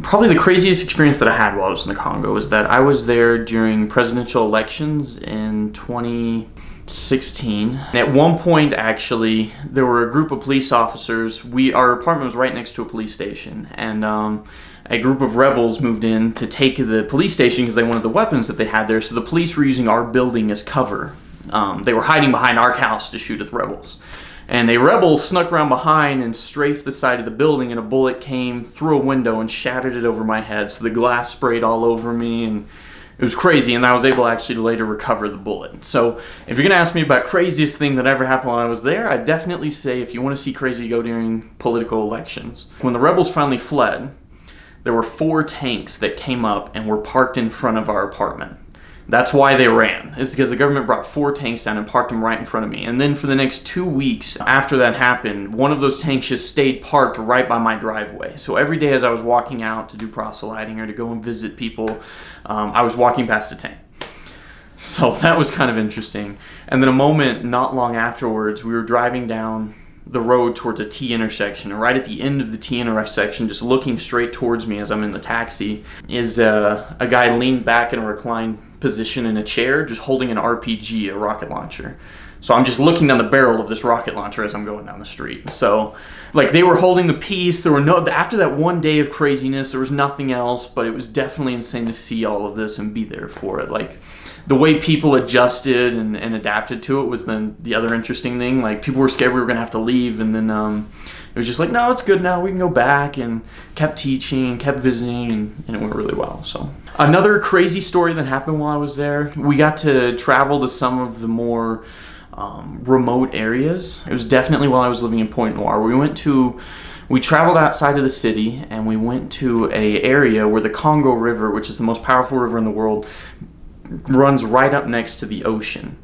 Probably the craziest experience that I had while I was in the Congo is that I was there during presidential elections in 2016. At one point, actually, there were a group of police officers. Our apartment was right next to a police station, and a group of rebels moved in to take the police station because they wanted the weapons that they had there, so the police were using our building as cover. They were hiding behind our house to shoot at the rebels. And a rebel snuck around behind and strafed the side of the building, and a bullet came through a window and shattered it over my head, so the glass sprayed all over me, and it was crazy, and I was able actually to later recover the bullet. So if you're going to ask me about craziest thing that ever happened while I was there, I'd definitely say if you want to see crazy, go during political elections. When the rebels finally fled, there were 4 tanks that came up and were parked in front of our apartment. That's why they ran. It's because the government brought 4 tanks down and parked them right in front of me. And then for the next 2 weeks after that happened, one of those tanks just stayed parked right by my driveway. So every day as I was walking out to do proselyting or to go and visit people, I was walking past a tank. So that was kind of interesting. And then a moment not long afterwards, we were driving down the road towards a T intersection, and right at the end of the T intersection, just looking straight towards me as I'm in the taxi, is a guy leaned back in a reclined position in a chair, just holding an RPG, a rocket launcher. So I'm just looking down the barrel of this rocket launcher as I'm going down the street. So, like, they were holding the peace. There were after that one day of craziness, there was nothing else, but it was definitely insane to see all of this and be there for it. Like, the way people adjusted and adapted to it was then the other interesting thing. Like, people were scared we were going to have to leave, and then it was just like, no, it's good now, we can go back, and kept teaching, kept visiting, and it went really well. So another crazy story that happened while I was there, we got to travel to some of the more remote areas. It was definitely while I was living in Pointe Noire. We traveled outside of the city, and we went to a area where the Congo River, which is the most powerful river in the world, runs right up next to the ocean.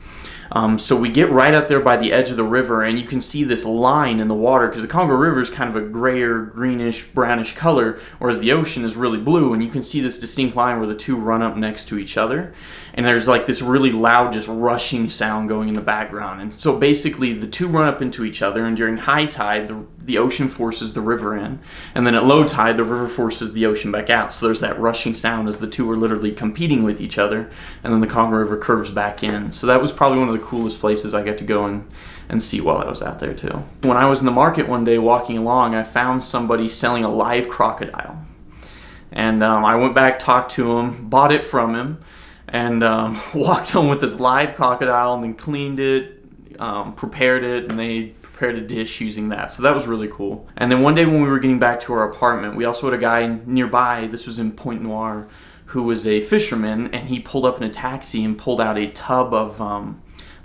So we get right up there by the edge of the river, and you can see this line in the water, because the Congo River is kind of a grayer, greenish, brownish color, whereas the ocean is really blue, and you can see this distinct line where the two run up next to each other. And there's like this really loud, just rushing sound going in the background. And so basically the two run up into each other, and during high tide, the ocean forces the river in. And then at low tide, the river forces the ocean back out. So there's that rushing sound as the two are literally competing with each other. And then the Congo River curves back in. So that was probably one of the coolest places I got to go and see while I was out there too. When I was in the market one day walking along, I found somebody selling a live crocodile. And I went back, talked to him, bought it from him, and walked home with this live crocodile, and then cleaned it, prepared it, and they prepared a dish using that. So that was really cool. And then one day when we were getting back to our apartment, we also had a guy nearby, this was in Pointe Noire, who was a fisherman, and he pulled up in a taxi and pulled out a tub of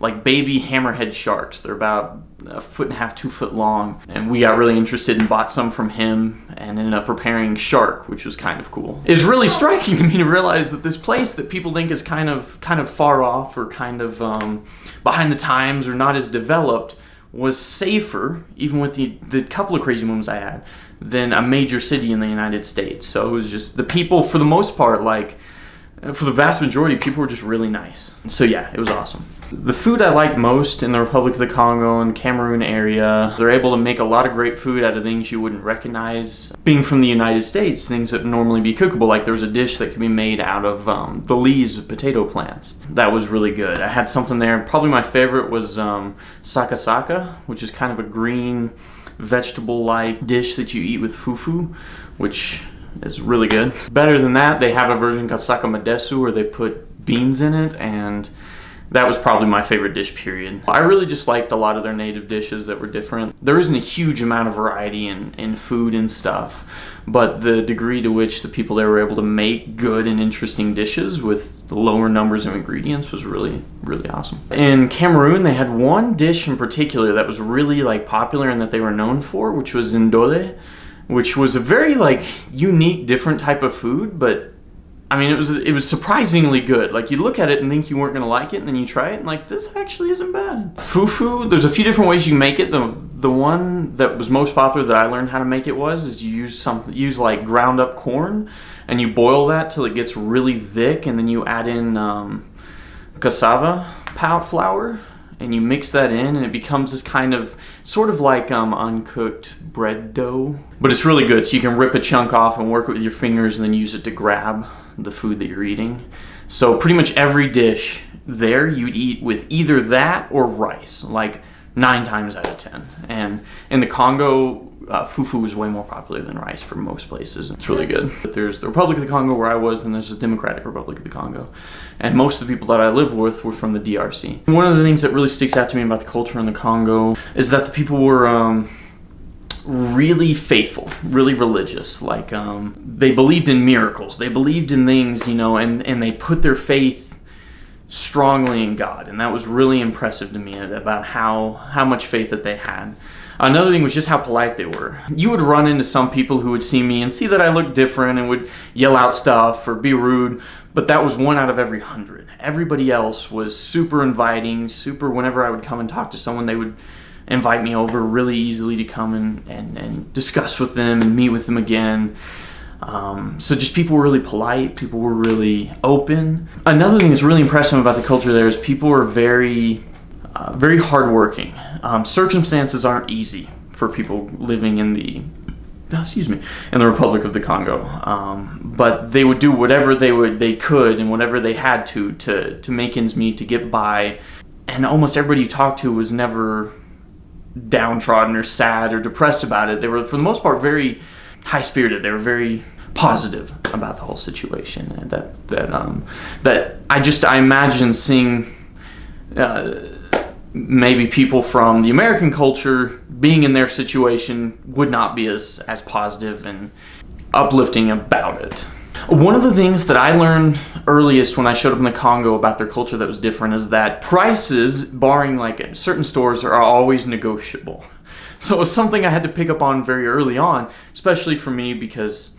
like baby hammerhead sharks. They're about 1.5 feet, 2 foot long, and we got really interested and bought some from him and ended up preparing shark, which was kind of cool. It was really striking to me to realize that this place that people think is kind of far off or kind of behind the times or not as developed was safer, even with the couple of crazy moments I had, than a major city in the United States. So it was just, the people, for the most part, like, for the vast majority, people were just really nice. So yeah, it was awesome. The food I like most in the Republic of the Congo and Cameroon area, they're able to make a lot of great food out of things you wouldn't recognize. Being from the United States, things that would normally be cookable, like there was a dish that could be made out of the leaves of potato plants. That was really good. I had something there, probably my favorite was sakasaka, which is kind of a green vegetable-like dish that you eat with fufu, which is really good. Better than that, they have a version called sakamadesu where they put beans in it, and that was probably my favorite dish, period. I really just liked a lot of their native dishes that were different. There isn't a huge amount of variety in food and stuff, but the degree to which the people there were able to make good and interesting dishes with lower numbers of ingredients was really, really awesome. In Cameroon, they had one dish in particular that was really like popular and that they were known for, which was ndole, which was a very like unique, different type of food, but I mean, it was surprisingly good. Like, you look at it and think you weren't gonna like it, and then you try it and like, this actually isn't bad. Fufu, there's a few different ways you can make it. The one that was most popular that I learned how to make it is you use like ground up corn, and you boil that till it gets really thick, and then you add in cassava flour, and you mix that in, and it becomes this kind of, sort of like uncooked bread dough. But it's really good, so you can rip a chunk off and work it with your fingers and then use it to grab the food that you're eating. So pretty much every dish there you'd eat with either that or rice, like 9 times out of 10. And in the Congo, fufu is way more popular than rice for most places. It's really good. But there's the Republic of the Congo where I was, and there's the Democratic Republic of the Congo. And most of the people that I lived with were from the DRC. One of the things that really sticks out to me about the culture in the Congo is that the people were really faithful, really religious. Like, they believed in miracles. They believed in things, you know, and they put their faith strongly in God. And that was really impressive to me about how much faith that they had. Another thing was just how polite they were. You would run into some people who would see me and see that I looked different and would yell out stuff or be rude, but that was 1 out of every 100. Everybody else was super inviting, whenever I would come and talk to someone, they would invite me over really easily to come and discuss with them and meet with them again. So just people were really polite, people were really open. Another thing that's really impressive about the culture there is people are very hardworking. Circumstances aren't easy for people living in the Republic of the Congo. But they would do whatever they could and whatever they had to make ends meet, to get by. And almost everybody you talked to was never downtrodden or sad or depressed about it. They were, for the most part, very high-spirited. They were very positive about the whole situation. And that I imagine seeing maybe people from the American culture being in their situation would not be as positive and uplifting about it. One of the things that I learned earliest when I showed up in the Congo about their culture that was different is that prices, barring like certain stores, are always negotiable. So it's something I had to pick up on very early on, especially for me, because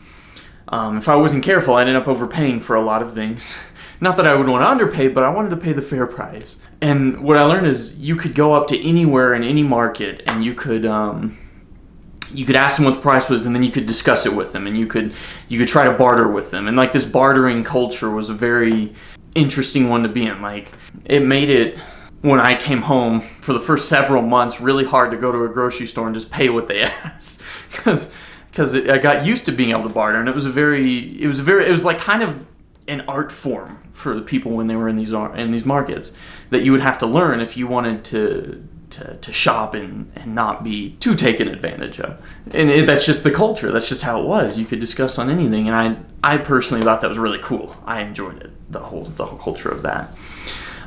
if I wasn't careful, I'd end up overpaying for a lot of things. Not that I would want to underpay, but I wanted to pay the fair price. And what I learned is you could go up to anywhere in any market, and you could ask them what the price was, and then you could discuss it with them, and you could try to barter with them. And like, this bartering culture was a very interesting one to be in. Like, it made it, when I came home for the first several months, really hard to go to a grocery store and just pay what they asked, because I got used to being able to barter, and it was like kind of an art form for the people when they were in these markets that you would have to learn if you wanted to shop and not be too taken advantage of. And that's just the culture. That's just how it was. You could discuss on anything, and I personally thought that was really cool. I enjoyed it, the whole culture of that.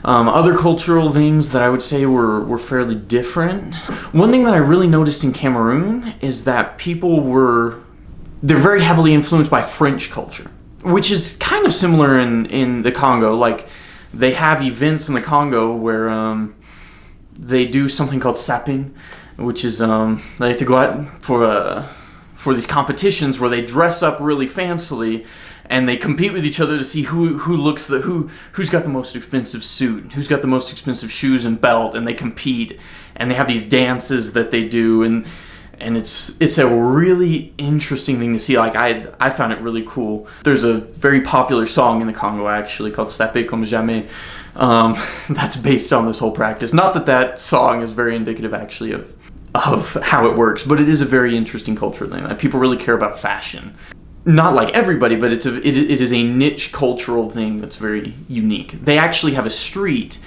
Other cultural things that I would say were fairly different. One thing that I really noticed in Cameroon is that they're very heavily influenced by French culture, which is kind of similar in the Congo. Like, they have events in the Congo where they do something called sapping, which is they have to go out for these competitions where they dress up really fancily, and they compete with each other to see who's got the most expensive suit, who's got the most expensive shoes and belt, and they compete, and they have these dances that they do, and it's a really interesting thing to see. Like, I found it really cool. There's a very popular song in the Congo actually called Sapé comme jamais. That's based on this whole practice. Not that song is very indicative actually of how it works, but it is a very interesting cultural thing. Like, people really care about fashion. Not like everybody, but it is a niche cultural thing that's very unique. They actually have a street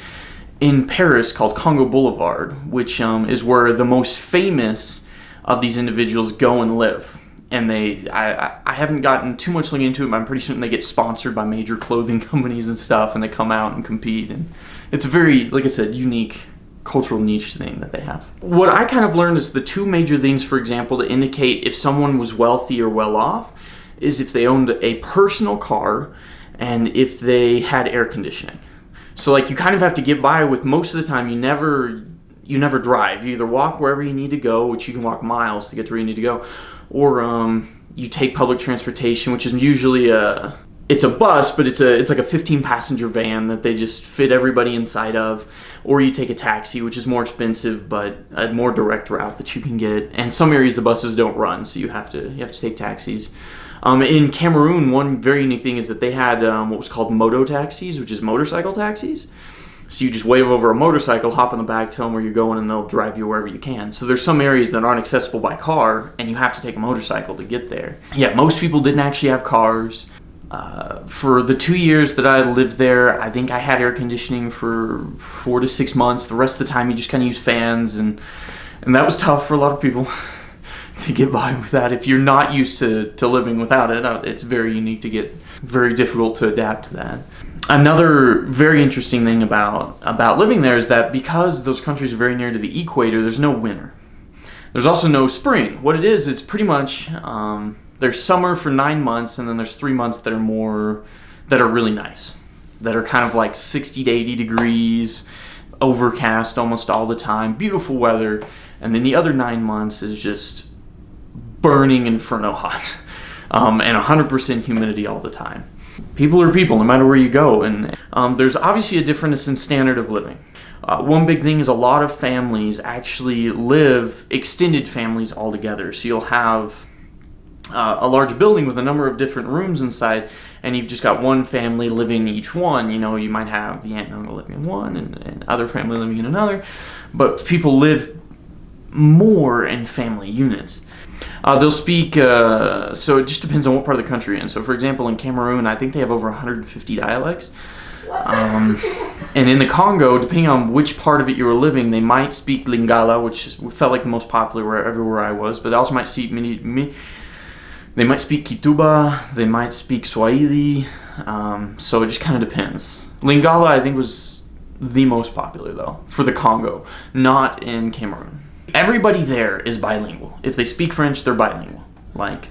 in Paris called Congo Boulevard, which is where the most famous of these individuals go and live. And I haven't gotten too much looking into it, but I'm pretty certain they get sponsored by major clothing companies and stuff, and they come out and compete. And it's a very, like I said, unique cultural niche thing that they have. What I kind of learned is the two major things, for example, to indicate if someone was wealthy or well off is if they owned a personal car and if they had air conditioning. So like, you kind of have to get by with, most of the time you never drive. You either walk wherever you need to go, which you can walk miles to get to where you need to go, or you take public transportation, which is usually it's a bus, but it's like a 15-passenger van that they just fit everybody inside of, or you take a taxi, which is more expensive but a more direct route that you can get. And some areas the buses don't run, so you have to take taxis. In Cameroon, one very unique thing is that they had what was called moto taxis, which is motorcycle taxis, So you just wave over a motorcycle, hop in the back, tell them where you're going, and they'll drive you wherever you can. So there's some areas that aren't accessible by car, and you have to take a motorcycle to get there. Yeah, most people didn't actually have cars. For the 2 years that I lived there, I think I had air conditioning for 4 to 6 months. The rest of the time you just kind of use fans, and that was tough for a lot of people to get by with that. If you're not used to living without it, it's very unique to get, very difficult to adapt to that. Another very interesting thing about living there is that because those countries are very near to the equator, there's no winter. There's also no spring. What it is, it's pretty much, there's summer for 9 months, and then there's 3 months that are really nice, that are kind of like 60 to 80 degrees, overcast almost all the time, beautiful weather, and then the other 9 months is just burning inferno hot, and 100% humidity all the time. People are people, no matter where you go, and there's obviously a difference in standard of living. One big thing is a lot of families actually live extended families all together, so you'll have a large building with a number of different rooms inside, and you've just got one family living in each one. You know, you might have the aunt and uncle living in one, and other family living in another, but people live more in family units. They'll speak, so it just depends on what part of the country you're in. So for example, in Cameroon, I think they have over 150 dialects. And in the Congo, depending on which part of it you were living, they might speak Lingala, which felt like the most popular everywhere I was, but they also might speak they might speak Kituba, they might speak Swahili, so it just kind of depends. Lingala, I think, was the most popular, though, for the Congo, not in Cameroon. Everybody there is bilingual. If they speak French, they're bilingual. Like,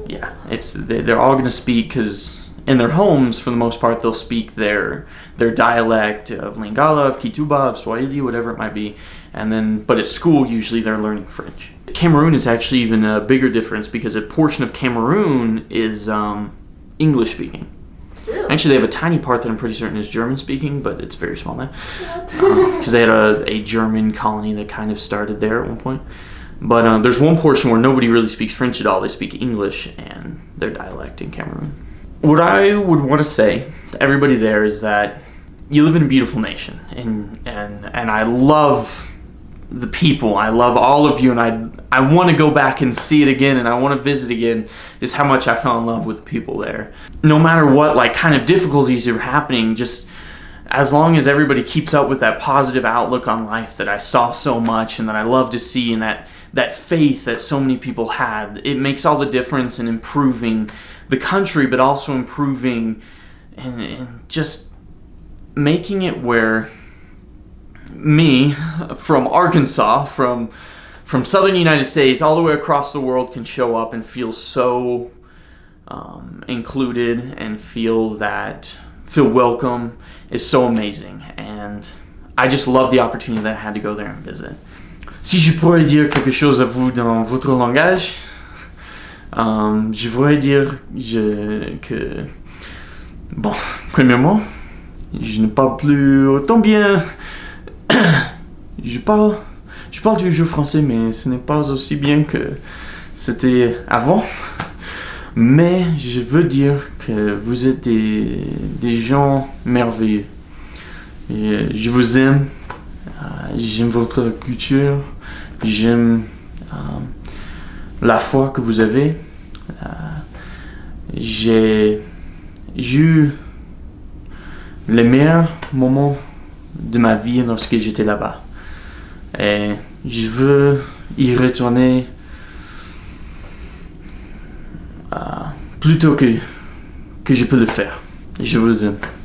yeah, if they're all going to speak, because in their homes, for the most part, they'll speak their dialect of Lingala, of Kituba, of Swahili, whatever it might be, and then, but at school, usually they're learning French. Cameroon is actually even a bigger difference because a portion of Cameroon is English speaking. Really? Actually, they have a tiny part that I'm pretty certain is German speaking, but it's very small now. Because they had a German colony that kind of started there at one point. But there's one portion where nobody really speaks French at all. They speak English and their dialect in Cameroon. What I would want to say to everybody there is that you live in a beautiful nation, and I love the people. I love all of you, and I want to go back and see it again, and I want to visit again, is how much I fell in love with the people there. No matter what like kind of difficulties are happening, just as long as everybody keeps up with that positive outlook on life that I saw so much and that I love to see, and that faith that so many people had, it makes all the difference in improving the country, but also improving and just making it where me, from Arkansas, from southern United States all the way across the world, can show up and feel so included and feel welcome is so amazing. And I just love the opportunity that I had to go there and visit. Si je pourrais dire quelque chose à vous dans votre langage, je voudrais dire que, bon, premièrement, je ne parle plus autant bien. Je parle toujours français, mais ce n'est pas aussi bien que c'était avant. Mais je veux dire que vous êtes des gens merveilleux. Et je vous aime. J'aime votre culture. J'aime la foi que vous avez. J'ai eu les meilleurs moments de ma vie lorsque j'étais là-bas. Et je veux y retourner plutôt que je peux le faire. Je vous aime.